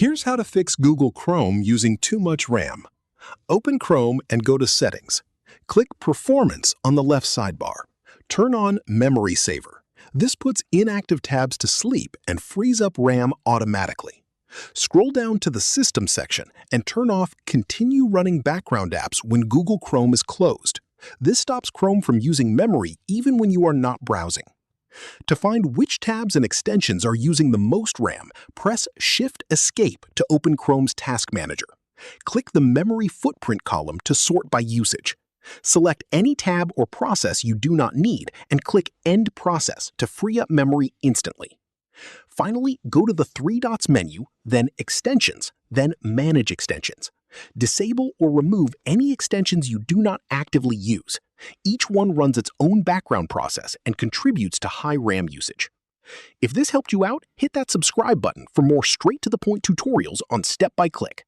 Here's how to fix Google Chrome using too much RAM. Open Chrome and go to Settings. Click Performance on the left sidebar. Turn on Memory Saver. This puts inactive tabs to sleep and frees up RAM automatically. Scroll down to the System section and turn off Continue running background apps when Google Chrome is closed. This stops Chrome from using memory even when you are not browsing. To find which tabs and extensions are using the most RAM, press Shift-Escape to open Chrome's Task Manager. Click the Memory Footprint column to sort by usage. Select any tab or process you do not need and click End Process to free up memory instantly. Finally, go to the three dots menu, then Extensions, then Manage Extensions. Disable or remove any extensions you do not actively use. Each one runs its own background process and contributes to high RAM usage. If this helped you out, hit that subscribe button for more straight-to-the-point tutorials on Step by Click.